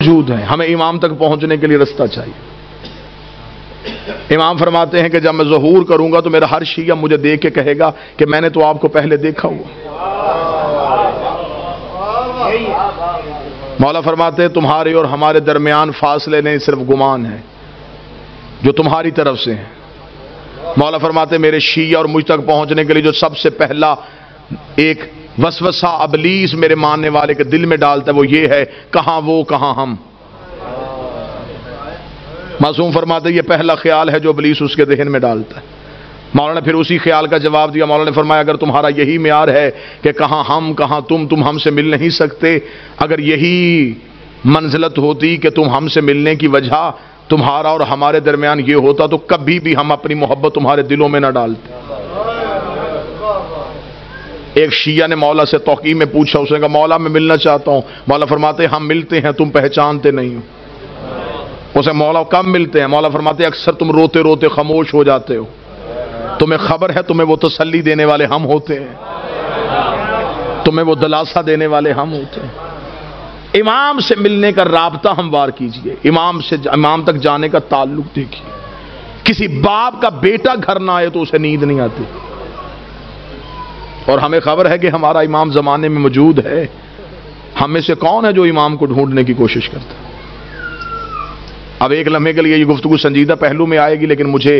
موجود ہیں، ہمیں امام تک پہنچنے کے لیے رستہ چاہیے۔ امام فرماتے ہیں کہ جب میں ظہور کروں گا تو میرا ہر شیعہ مجھے دیکھ کے کہے گا کہ میں نے تو آپ کو پہلے دیکھا ہوا۔ مولا فرماتے ہیں تمہارے اور ہمارے درمیان فاصلے نہیں، صرف گمان ہے جو تمہاری طرف سے ہیں۔ مولا فرماتے ہیں میرے شیعہ اور مجھ تک پہنچنے کے لیے جو سب سے پہلا ایک وسوسہ ابلیس میرے ماننے والے کے دل میں ڈالتا ہے وہ یہ ہے، کہاں وہ کہاں ہم۔ معصوم فرماتے ہیں یہ پہلا خیال ہے جو ابلیس اس کے ذہن میں ڈالتا ہے۔ مولانا نے پھر اسی خیال کا جواب دیا، مولانا نے فرمایا اگر تمہارا یہی معیار ہے کہ کہاں ہم کہاں تم ہم سے مل نہیں سکتے، اگر یہی منزلت ہوتی کہ تم ہم سے ملنے کی وجہ تمہارا اور ہمارے درمیان یہ ہوتا تو کبھی بھی ہم اپنی محبت تمہارے دلوں میں نہ ڈالتے۔ ایک شیعہ نے مولا سے توقیع میں پوچھا، اس نے کہا مولا میں ملنا چاہتا ہوں۔ مولا فرماتے ہیں ہم ملتے ہیں، تم پہچانتے نہیں ہو۔ اسے مولا کب ملتے ہیں؟ مولا فرماتے ہیں اکثر تم روتے روتے خاموش ہو جاتے ہو، تمہیں خبر ہے تمہیں وہ تسلی دینے والے ہم ہوتے ہیں، تمہیں وہ دلاسا دینے والے ہم ہوتے ہیں۔ امام سے ملنے کا رابطہ ہموار کیجئے، امام سے امام تک جانے کا تعلق دیکھیے۔ کسی باپ کا بیٹا گھر نہ آئے تو اسے نیند نہیں آتی، اور ہمیں خبر ہے کہ ہمارا امام زمانے میں موجود ہے۔ ہم میں سے کون ہے جو امام کو ڈھونڈنے کی کوشش کرتا ہے؟ اب ایک لمحے کے لیے یہ گفتگو سنجیدہ پہلو میں آئے گی، لیکن مجھے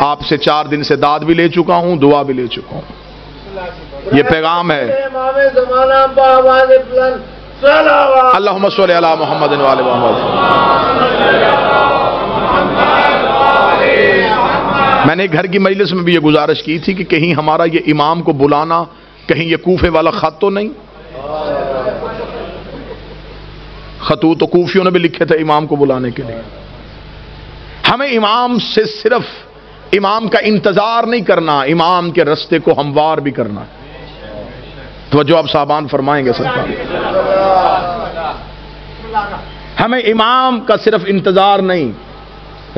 آپ سے 4 دن سے داد بھی لے چکا ہوں، دعا بھی لے چکا ہوں۔ یہ پیغام ہے اللہم صلی علی محمد و آل محمد۔ میں نے گھر کی مجلس میں بھی یہ گزارش کی تھی کہ کہیں ہمارا یہ امام کو بلانا کہیں یہ کوفے والا خط تو نہیں؟ خطوط تو کوفیوں نے بھی لکھے تھے امام کو بلانے کے لیے۔ ہمیں امام سے صرف امام کا انتظار نہیں کرنا، امام کے رستے کو ہموار بھی کرنا۔ توجہ آپ صاحبان فرمائیں گے سرکار۔ ہمیں امام کا صرف انتظار نہیں،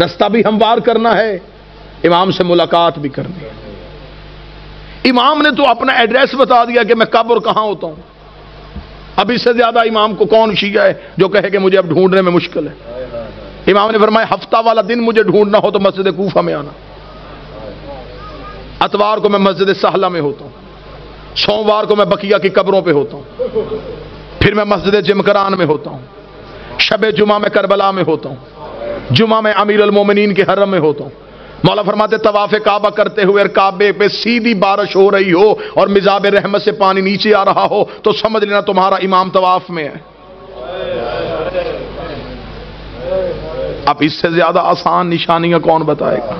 رستہ بھی ہموار کرنا ہے، امام سے ملاقات بھی کرنی ہے۔ امام نے تو اپنا ایڈریس بتا دیا کہ میں کب اور کہاں ہوتا ہوں۔ اب اس سے زیادہ امام کو کون شیعہ ہے جو کہے کہ مجھے اب ڈھونڈنے میں مشکل ہے؟ امام نے فرمایا ہفتہ والا دن مجھے ڈھونڈنا ہو تو مسجد کوفہ میں آنا، اتوار کو میں مسجد سہلہ میں ہوتا ہوں، سوموار کو میں بقیہ کی قبروں پہ ہوتا ہوں، پھر میں مسجد جمکران میں ہوتا ہوں، شب جمعہ میں کربلا میں ہوتا ہوں، جمعہ میں امیر المومنین کے حرم میں ہوتا ہوں۔ مولا فرماتے طواف کعبہ کرتے ہوئے اور کعبے پہ سیدھی بارش ہو رہی ہو اور مزاب رحمت سے پانی نیچے آ رہا ہو تو سمجھ لینا تمہارا امام طواف میں ہے۔ اب اس سے زیادہ آسان نشانیاں کون بتائے گا؟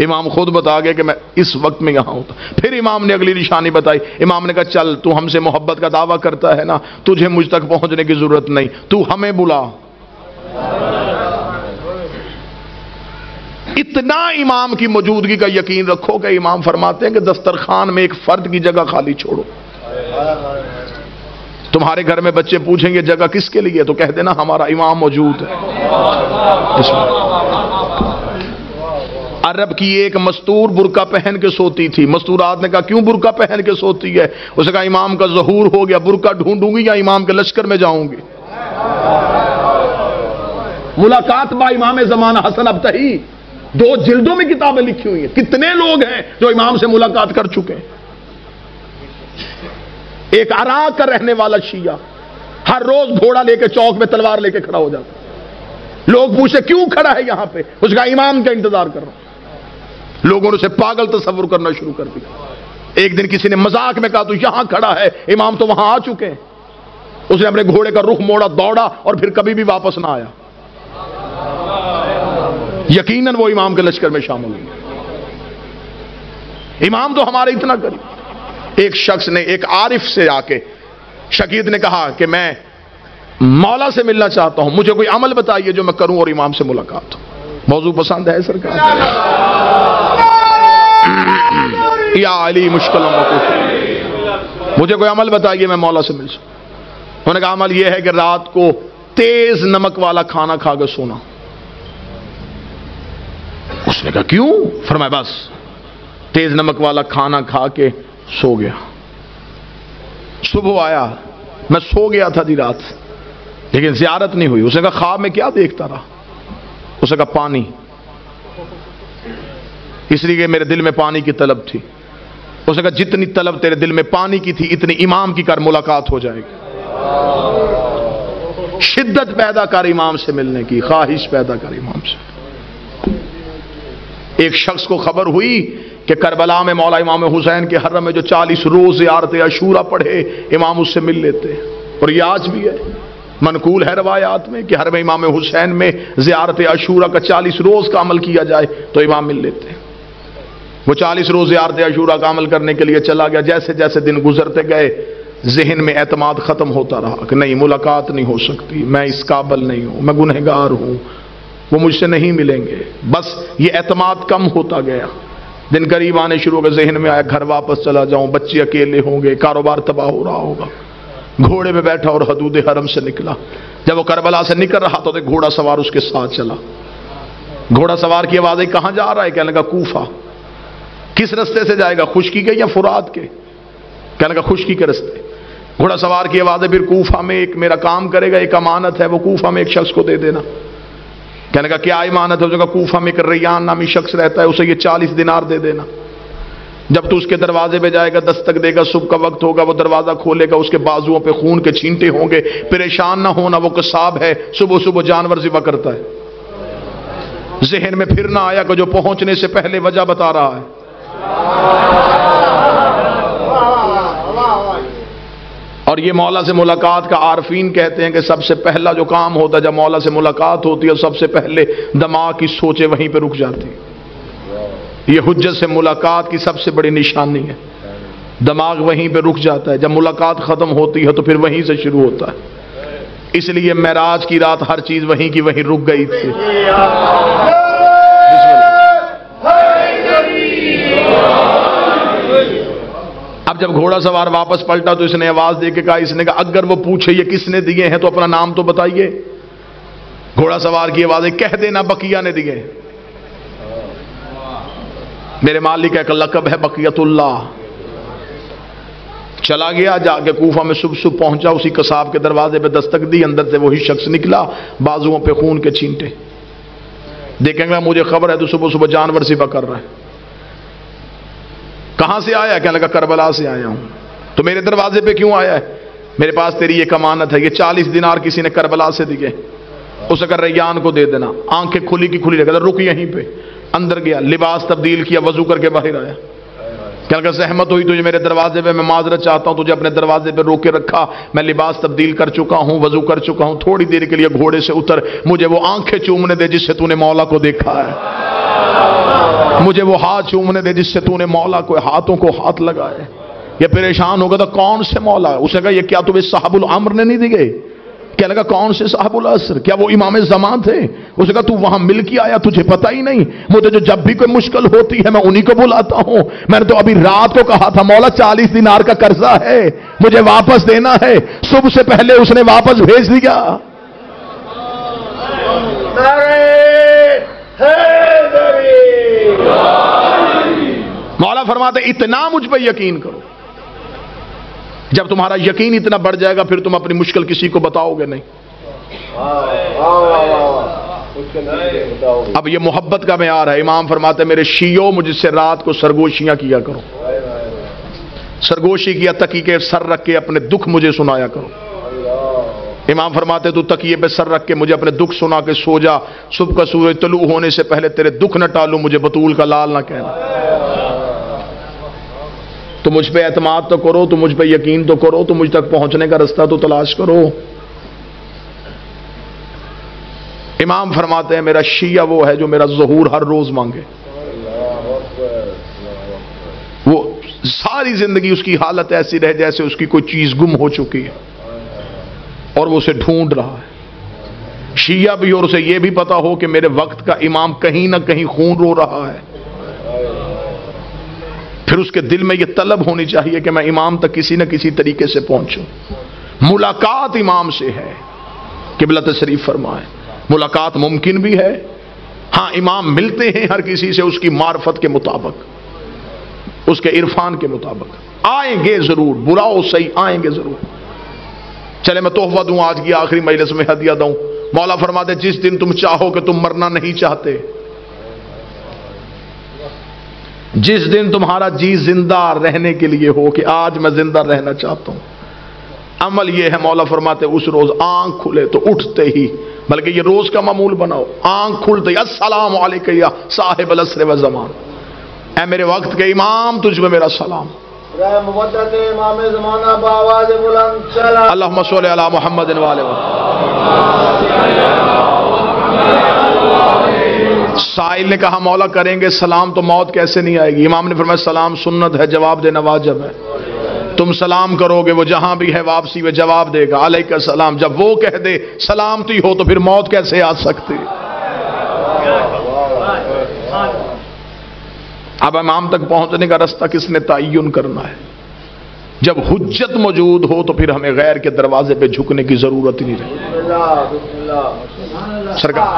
امام خود بتا گیا کہ میں اس وقت میں یہاں ہوتا۔ پھر امام نے اگلی نشانی بتائی، امام نے کہا چل تو ہم سے محبت کا دعویٰ کرتا ہے نا، تجھے مجھ تک پہنچنے کی ضرورت نہیں، تو ہمیں بلا۔ اتنا امام کی موجودگی کا یقین رکھو کہ امام فرماتے ہیں کہ دسترخوان میں ایک فرد کی جگہ خالی چھوڑو۔ تمہارے گھر میں بچے پوچھیں گے جگہ کس کے لیے تو کہہ دینا ہمارا امام موجود ہے۔ عرب کی ایک مستور برقع پہن کے سوتی تھی، مستورات نے کہا کیوں برقع پہن کے سوتی ہے؟ اس نے کہا امام کا ظہور ہو گیا، برقع ڈھونڈوں گی یا امام کے لشکر میں جاؤں گی؟ ملاقات با امام زمانہ حسن ابتہی، 2 جلدوں میں کتابیں لکھی ہوئی ہیں۔ کتنے لوگ ہیں جو امام سے ملاقات کر چکے ہیں؟ ایک عراق کا رہنے والا شیعہ ہر روز گھوڑا لے کے چوک میں تلوار لے کے کھڑا ہو جاتا، لوگ پوچھتے کیوں کھڑا ہے یہاں پہ؟ اس کا امام کا انتظار کر رہا ہوں۔ لوگوں نے اسے پاگل تصور کرنا شروع کر دیا۔ ایک دن کسی نے مذاق میں کہا تو یہاں کھڑا ہے، امام تو وہاں آ چکے ہیں۔ اس نے اپنے گھوڑے کا رخ موڑا، دوڑا اور پھر کبھی بھی واپس نہ آیا۔ یقیناً وہ امام کے لشکر میں شامل ہوئے۔ امام تو ہمارے اتنا قریب۔ ایک شخص نے ایک عارف سے آ کے شقیق نے کہا کہ میں مولا سے ملنا چاہتا ہوں، مجھے کوئی عمل بتائیے جو میں کروں اور امام سے ملاقات ہو۔ موضوع پسند ہے سرکار؟ یا علی مشکل مجھے کوئی عمل بتائیے میں مولا سے مل سکوں۔ انہوں نے کہا عمل یہ ہے کہ رات کو تیز نمک والا کھانا کھا کے سونا۔ اس نے کہا کیوں؟ فرمایا بس تیز نمک والا کھانا کھا کے سو گیا۔ صبح آیا، میں سو گیا تھا دی رات، لیکن زیارت نہیں ہوئی. اس نے کہا خواب میں کیا دیکھتا رہا؟ اس نے کہا پانی، اس لیے کہ میرے دل میں پانی کی طلب تھی. اس نے کہا جتنی طلب تیرے دل میں پانی کی تھی اتنی امام کی کر، ملاقات ہو جائے گی. شدت پیدا کر امام سے ملنے کی، خواہش پیدا کر امام سے. ایک شخص کو خبر ہوئی کہ کربلا میں مولا امام حسین کے حرم میں جو 40 روز زیارت عاشورہ پڑھے امام اس سے مل لیتے ہیں. اور یہ آج بھی ہے، منقول ہے روایات میں کہ حرم امام حسین میں زیارت عاشورہ کا 40 روز کا عمل کیا جائے تو امام مل لیتے ہیں. وہ 40 روز زیارت عاشورہ کا عمل کرنے کے لیے چلا گیا. جیسے جیسے دن گزرتے گئے ذہن میں اعتماد ختم ہوتا رہا کہ نہیں، ملاقات نہیں ہو سکتی، میں اس قابل نہیں ہوں، میں گنہگار ہوں، وہ مجھ سے نہیں ملیں گے. بس یہ اعتماد کم ہوتا گیا. دن قریب آنے شروع ہو گئے. ذہن میں آیا گھر واپس چلا جاؤں، بچے اکیلے ہوں گے، کاروبار تباہ ہو رہا ہوگا. گھوڑے میں بیٹھا اور حدود حرم سے نکلا. جب وہ کربلا سے نکل رہا تو گھوڑا سوار اس کے ساتھ چلا. گھوڑا سوار کی آواز آئی کہاں جا رہا ہے؟ کہنے لگا کوفہ. کس رستے سے جائے گا، خشکی کے یا فرات کے؟ کہنے لگا خشکی کے رستے. گھوڑا سوار کی آواز ہے پھر کوفہ میں ایک میرا کام کرے گا، ایک امانت ہے، وہ کوفہ میں ایک شخص کو دے دینا. کہنے لگا کیا امانت ہے؟ اس نے کہا کوفہ میں ایک ریان نامی شخص رہتا ہے، اسے یہ 40 دینار دے دینا. جب تو اس کے دروازے پہ جائے گا، دستک دے گا، صبح کا وقت ہوگا، وہ دروازہ کھولے گا، اس کے بازوؤں پہ خون کے چھینٹے ہوں گے. پریشان نہ ہونا، وہ قصاب ہے، صبح صبح جانور ذبح کرتا ہے. ذہن میں پھر نہ آیا کہ جو پہنچنے سے پہلے وجہ بتا رہا ہے. اور یہ مولا سے ملاقات کا عارفین کہتے ہیں کہ سب سے پہلا جو کام ہوتا ہے جب مولا سے ملاقات ہوتی ہے، سب سے پہلے دماغ کی سوچیں وہیں پہ رک جاتی. یہ حجت سے ملاقات کی سب سے بڑی نشانی ہے. دماغ وہیں پہ رک جاتا ہے. جب ملاقات ختم ہوتی ہے تو پھر وہیں سے شروع ہوتا ہے. اس لیے معراج کی رات ہر چیز وہیں کی وہیں رک گئی تھی. اب جب گھوڑا سوار واپس پلٹا تو اس نے آواز دے کے کہا، اس نے کہا اگر وہ پوچھے یہ کس نے دیے ہیں تو اپنا نام تو بتائیے. گھوڑا سوار کی آواز ہے کہہ دینا بقیہ نے دیے. میرے مالک کا ایک لقب ہے بقیت اللہ. چلا گیا، جا کے کوفہ میں صبح پہنچا. اسی قصاب کے دروازے پہ دستک دی، اندر سے وہی شخص نکلا، بازوؤں پہ خون کے چھینٹے. دیکھیں گے مجھے خبر ہے تو صبح صبح جانور ذبح کر رہا ہے. کہاں سے آیا؟ کہنے لگا کربلا سے آیا ہوں. تو میرے دروازے پہ کیوں آیا ہے؟ میرے پاس تیری ایک امانت ہے، یہ 40 دینار کسی نے کربلا سے دیے، اسے کر ریان کو دے دینا. آنکھیں کھلی کی کھلی رہ گئی. رک یہیں پہ. اندر گیا، لباس تبدیل کیا، وضو کر کے باہر آیا. کہنے لگا زحمت ہوئی تجھے میرے دروازے پہ، میں معذرت چاہتا ہوں، تجھے اپنے دروازے پہ روک کے رکھا. میں لباس تبدیل کر چکا ہوں، وضو کر چکا ہوں. تھوڑی دیر کے لیے گھوڑے سے اتر، مجھے وہ آنکھیں چومنے دے جس سے تو نے مولا کو دیکھا ہے. مجھے وہ ہاتھ چومنے دے جس سے تو نے مولا کو ہاتھوں کو ہاتھ لگائے. یہ پریشان ہوگا تو کون سے مولا؟ اس نے کہا یہ کیا تمہیں صاحب الامر نے نہیں دیے؟ کہنے لگا کون سے صاحب العصر؟ کیا وہ امام زمان تھے؟ اس نے کہا تو وہاں مل کے آیا، تجھے پتہ ہی نہیں؟ مجھے جو جب بھی کوئی مشکل ہوتی ہے میں انہی کو بلاتا ہوں. میں نے تو ابھی رات کو کہا تھا مولا 40 دینار کا قرضہ ہے، مجھے واپس دینا ہے. صبح سے پہلے اس نے واپس بھیج دیا. مولا فرماتے اتنا مجھ پہ یقین کرو. جب تمہارا یقین اتنا بڑھ جائے گا پھر تم اپنی مشکل کسی کو بتاؤ گے نہیں. اب یہ محبت کا معیار ہے. امام فرماتے میرے شیعوں مجھ سے رات کو سرگوشیاں کیا کرو. سرگوشی کیا، تکیے کے سر رکھ کے اپنے دکھ مجھے سنایا کرو. امام فرماتے تو تکیے پہ سر رکھ کے مجھے اپنے دکھ سنا کے سو جا. صبح کا سورج طلوع ہونے سے پہلے تیرے دکھ نہ ٹالوں، مجھے بطول کا لال نہ کہنا. تو مجھ پہ اعتماد تو کرو، تو مجھ پہ یقین تو کرو، تو مجھ تک پہنچنے کا رستہ تو تلاش کرو. امام فرماتے ہیں میرا شیعہ وہ ہے جو میرا ظہور ہر روز مانگے. وہ ساری زندگی اس کی حالت ایسی رہے جیسے اس کی کوئی چیز گم ہو چکی ہے اور وہ اسے ڈھونڈ رہا ہے. شیعہ بھی اور اسے یہ بھی پتا ہو کہ میرے وقت کا امام کہیں نہ کہیں خون رو رہا ہے. پھر اس کے دل میں یہ طلب ہونی چاہیے کہ میں امام تک کسی نہ کسی طریقے سے پہنچوں. ملاقات امام سے ہے. قبلہ تشریف فرمائے ملاقات ممکن بھی ہے. ہاں امام ملتے ہیں ہر کسی سے اس کی معرفت کے مطابق، اس کے عرفان کے مطابق. آئیں گے ضرور، برا ہو صحیح آئیں گے ضرور. چلے میں تحفہ دوں آج کی آخری مجلس میں، ہدیہ دوں. مولا فرماتے جس دن تم چاہو کہ تم مرنا نہیں چاہتے، جس دن تمہارا جی زندہ رہنے کے لیے ہو کہ آج میں زندہ رہنا چاہتا ہوں، عمل یہ ہے مولا فرماتے اس روز آنکھ کھلے تو اٹھتے ہی، بلکہ یہ روز کا معمول بناؤ، آنکھ کھلتے ہی السلام علیکم یا صاحب العصر والزمان، اے میرے وقت کے امام تجھ میں میرا سلام. اللہم صلی علی محمد وآلہ سائل نے کہا مولا کریں گے سلام تو موت کیسے نہیں آئے گی؟ امام نے فرمایا سلام سنت ہے، جواب دینا واجب ہے. تم سلام کرو گے وہ جہاں بھی ہے واپسی میں جواب دے گا علیکہ السلام. جب وہ کہہ دے سلامتی ہو تو پھر موت کیسے آ سکتی؟ اب امام تک پہنچنے کا رستہ کس نے تعین کرنا ہے؟ جب حجت موجود ہو تو پھر ہمیں غیر کے دروازے پہ جھکنے کی ضرورت ہی نہیں رہی. سرکار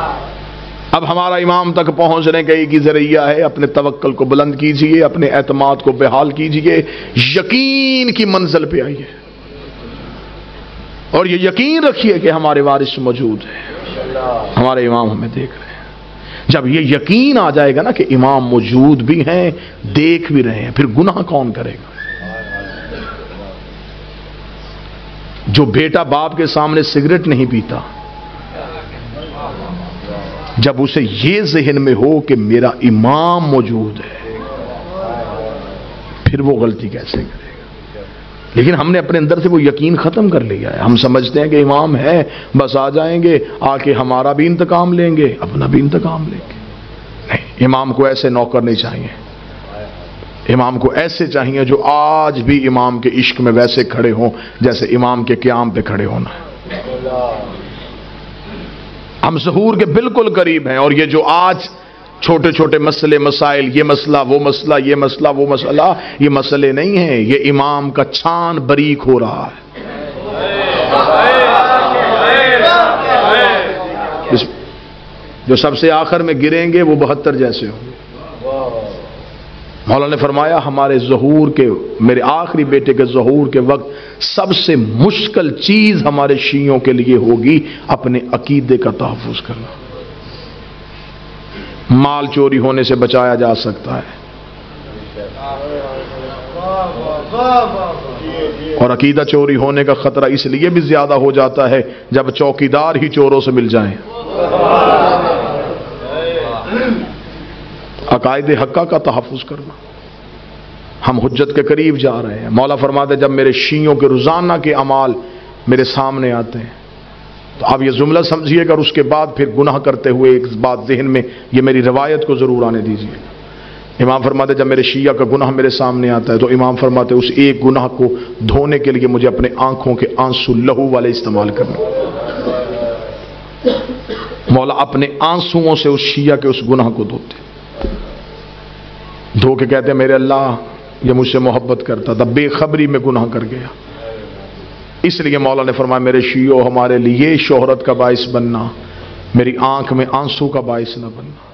اب ہمارا امام تک پہنچنے کا ایک ہی ذریعہ ہے، اپنے توکل کو بلند کیجئے، اپنے اعتماد کو بحال کیجئے، یقین کی منزل پہ آئیے اور یہ یقین رکھیے کہ ہمارے وارث موجود ہیں، ہمارے امام ہمیں دیکھ رہے ہیں. جب یہ یقین آ جائے گا نا کہ امام موجود بھی ہیں، دیکھ بھی رہے ہیں، پھر گناہ کون کرے گا؟ جو بیٹا باپ کے سامنے سگریٹ نہیں پیتا، جب اسے یہ ذہن میں ہو کہ میرا امام موجود ہے، پھر وہ غلطی کیسے کرے گا؟ لیکن ہم نے اپنے اندر سے وہ یقین ختم کر لیا ہے. ہم سمجھتے ہیں کہ امام ہے، بس آ جائیں گے، آ کے ہمارا بھی انتقام لیں گے، اپنا بھی انتقام لیں گے. نہیں، امام کو ایسے نوکر نہیں چاہیے. امام کو ایسے چاہیے جو آج بھی امام کے عشق میں ویسے کھڑے ہوں جیسے امام کے قیام پہ کھڑے ہونا ہے. ہم ظہور کے بالکل قریب ہیں، اور یہ جو آج چھوٹے چھوٹے مسئلے مسائل، یہ مسئلہ وہ مسئلہ، یہ مسئلہ وہ مسئلہ، یہ مسئلے نہیں ہیں، یہ امام کا چھان بریک ہو رہا ہے. جو سب سے آخر میں گریں گے وہ 72 جیسے ہوں گے. مولا نے فرمایا ہمارے ظہور کے، میرے آخری بیٹے کے ظہور کے وقت سب سے مشکل چیز ہمارے شیعوں کے لیے ہوگی اپنے عقیدے کا تحفظ کرنا. مال چوری ہونے سے بچایا جا سکتا ہے، اور عقیدہ چوری ہونے کا خطرہ اس لیے بھی زیادہ ہو جاتا ہے جب چوکیدار ہی چوروں سے مل جائیں. عقائد حقہ کا تحفظ کرنا. ہم حجت کے قریب جا رہے ہیں. مولا فرماتے جب میرے شیعوں کے روزانہ کے اعمال میرے سامنے آتے ہیں تو آپ یہ جملہ سمجھیے گا، اور اس کے بعد پھر گناہ کرتے ہوئے ایک بات ذہن میں، یہ میری روایت کو ضرور آنے دیجیے. امام فرماتے جب میرے شیعہ کا گناہ میرے سامنے آتا ہے تو امام فرماتے اس ایک گناہ کو دھونے کے لیے مجھے اپنے آنکھوں کے آنسو لہو والے استعمال کرنا. مولا اپنے آنسوؤں سے اس شیعہ کے اس گناہ کو دھوتے، دھو کے کہتے ہیں میرے اللہ یہ مجھ سے محبت کرتا تھا، بے خبری میں گناہ کر گیا. اس لیے مولا نے فرمایا میرے شیعوں ہمارے لیے شہرت کا باعث بننا، میری آنکھ میں آنسو کا باعث نہ بننا.